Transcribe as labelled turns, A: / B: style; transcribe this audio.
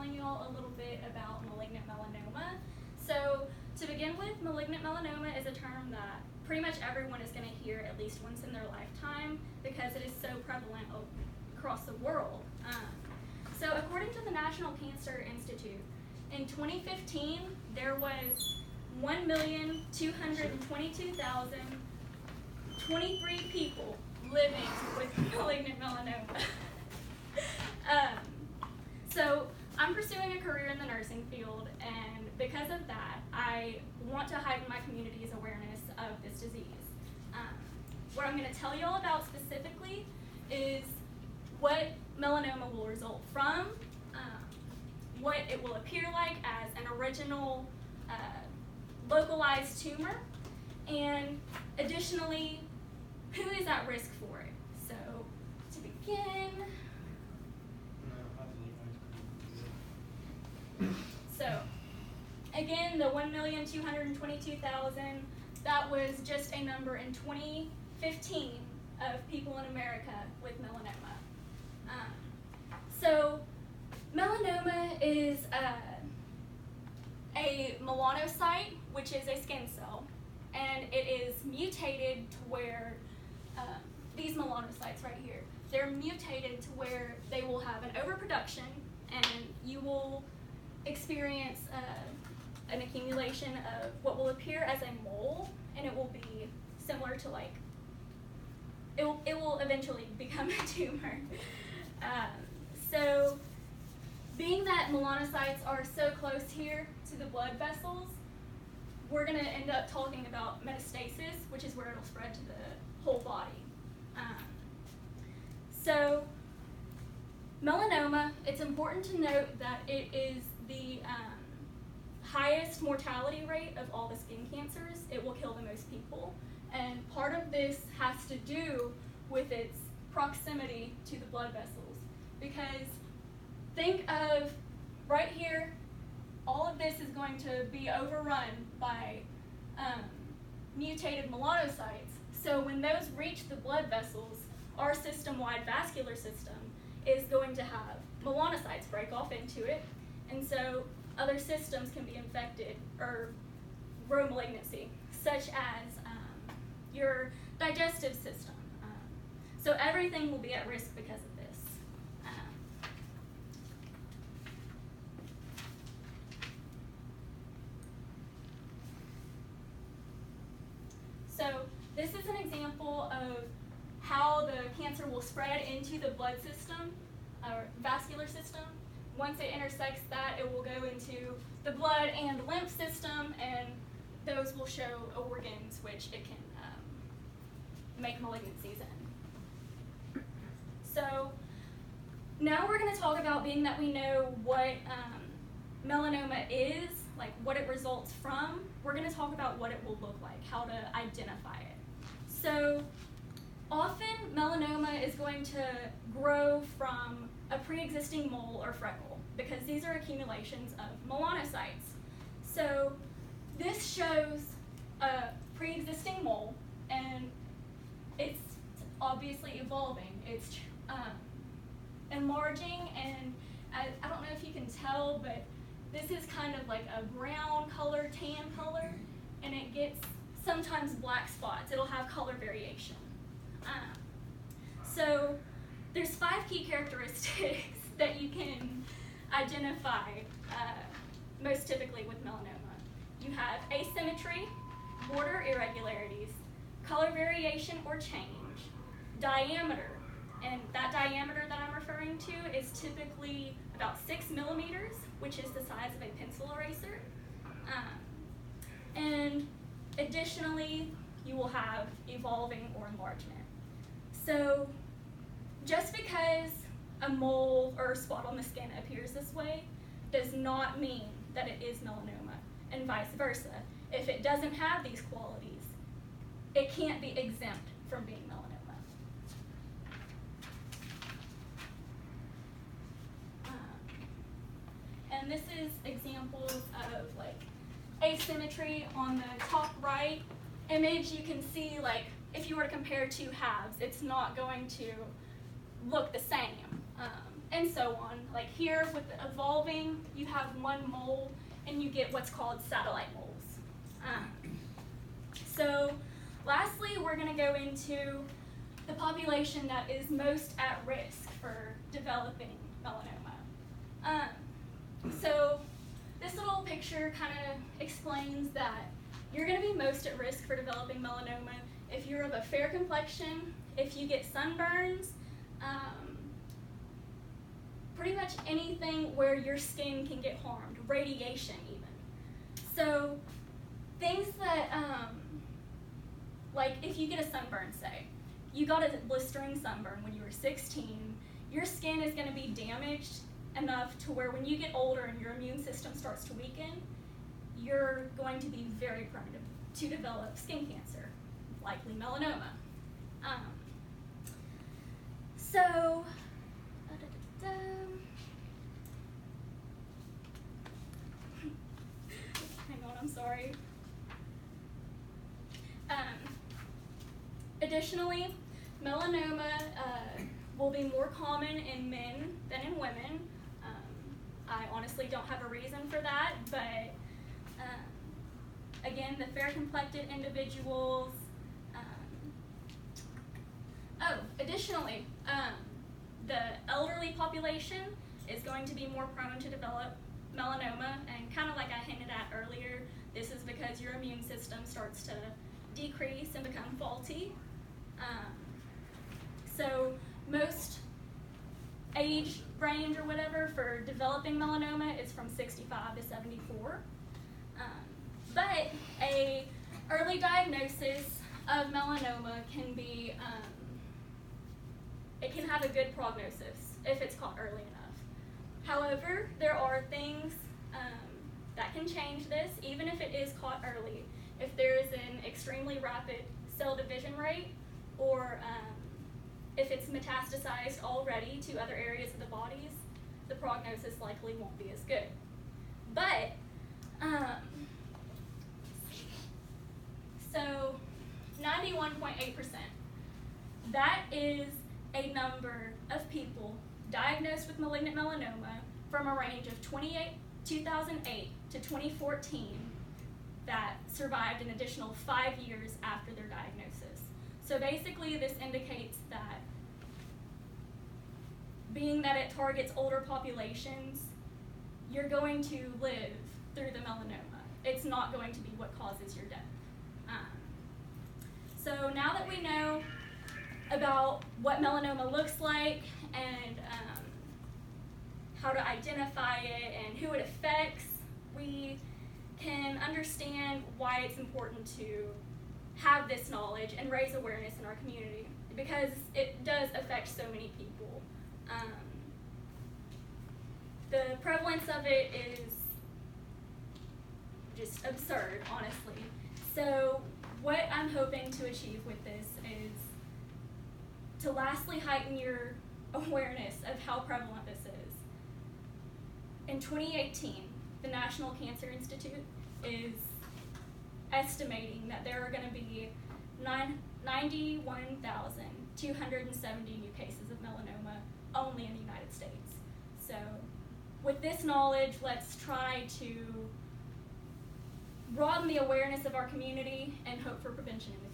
A: telling you all a little bit about malignant melanoma. So to begin with, malignant melanoma is a term that pretty much everyone is going to hear at least once in their lifetime because it is so prevalent across the world. So according to the National Cancer Institute, in 2015, there was 1,222,023 people living with malignant melanoma. So I'm pursuing a career in the nursing field, and because of that, I want to heighten my community's awareness of this disease. What I'm going to tell you all about specifically is what melanoma will result from, what it will appear like as an original localized tumor, and additionally, who is at risk for it. So to begin, so again, the 1,222,000, that was just a number in 2015 of people in America with melanoma. So melanoma is a melanocyte, which is a skin cell, and it is mutated to where these melanocytes right here, they're mutated to where they will have an overproduction, and you will experience an accumulation of what will appear as a mole, and it will be similar to like, it will eventually become a tumor. So being that melanocytes are so close here to the blood vessels, we're going to end up talking about metastasis, which is where it'll spread to the whole body. So melanoma, it's important to note that it is the highest mortality rate of all the skin cancers. It will kill the most people. And part of this has to do with its proximity to the blood vessels. Because think of right here, all of this is going to be overrun by mutated melanocytes. So when those reach the blood vessels, our system-wide vascular system is going to have melanocytes break off into it, and so other systems can be infected or grow malignancy, such as your digestive system. So everything will be at risk because of this. So this is an example of how the cancer will spread into the blood system, or vascular system. Once it intersects that, it will go into the blood and lymph system, and those will show organs which it can make malignancies in. So now we're going to talk about, being that we know what melanoma is, like what it results from, we're going to talk about what it will look like, how to identify it. So often melanoma is going to grow from a pre-existing mole or freckle, because these are accumulations of melanocytes. So this shows a pre-existing mole, and it's obviously evolving. It's enlarging, and I don't know if you can tell, but this is kind of like a brown color, tan color, and it gets sometimes black spots. It'll have color variation. So there's 5 key characteristics that you can identify most typically with melanoma. You have asymmetry, border irregularities, color variation or change, diameter, and that diameter that I'm referring to is typically about 6 millimeters, which is the size of a pencil eraser. And additionally, you will have evolving or enlargement. So just because a mole or a spot on the skin appears this way does not mean that it is melanoma, and vice versa. If it doesn't have these qualities, it can't be exempt from being melanoma. And this is examples of like asymmetry. On the top right image, you can see, like, if you were to compare 2 halves, it's not going to look the same. and so on. Like here with the evolving, you have one mole and you get what's called satellite moles. So lastly, we're going to go into the population that is most at risk for developing melanoma. So this little picture kind of explains that you're going to be most at risk for developing melanoma if you're of a fair complexion, if you get sunburns, pretty much anything where your skin can get harmed, radiation even. So things that, like if you get a sunburn, say, you got a blistering sunburn when you were 16, your skin is going to be damaged enough to where when you get older and your immune system starts to weaken, you're going to be very prone to develop skin cancer, likely melanoma. Hang on, I'm sorry. Additionally, melanoma will be more common in men than in women. I honestly don't have a reason for that, but again, the fair-complected individuals. Additionally, the elderly population is going to be more prone to develop melanoma, and kind of like I hinted at earlier, this is because your immune system starts to decrease and become faulty. So most age range or whatever for developing melanoma is from 65 to 74. But a early diagnosis of melanoma can be, it can have a good prognosis if it's caught early enough. However, there are things that can change this, even if it is caught early. If there is an extremely rapid cell division rate, or if it's metastasized already to other areas of the bodies, the prognosis likely won't be as good. But, so 91.8%, that is a number of people diagnosed with malignant melanoma from a range of 2008 to 2014 that survived an additional 5 years after their diagnosis. So basically this indicates that being that it targets older populations, you're going to live through the melanoma. It's not going to be what causes your death. So now that we know about what melanoma looks like and how to identify it and who it affects, we can understand why it's important to have this knowledge and raise awareness in our community, because it does affect so many people. The prevalence of it is just absurd, honestly. So what I'm hoping to achieve with this is to lastly heighten your awareness of how prevalent this is. In 2018, the National Cancer Institute is estimating that there are going to be 91,270 new cases of melanoma only in the United States. So with this knowledge, let's try to broaden the awareness of our community and hope for prevention in the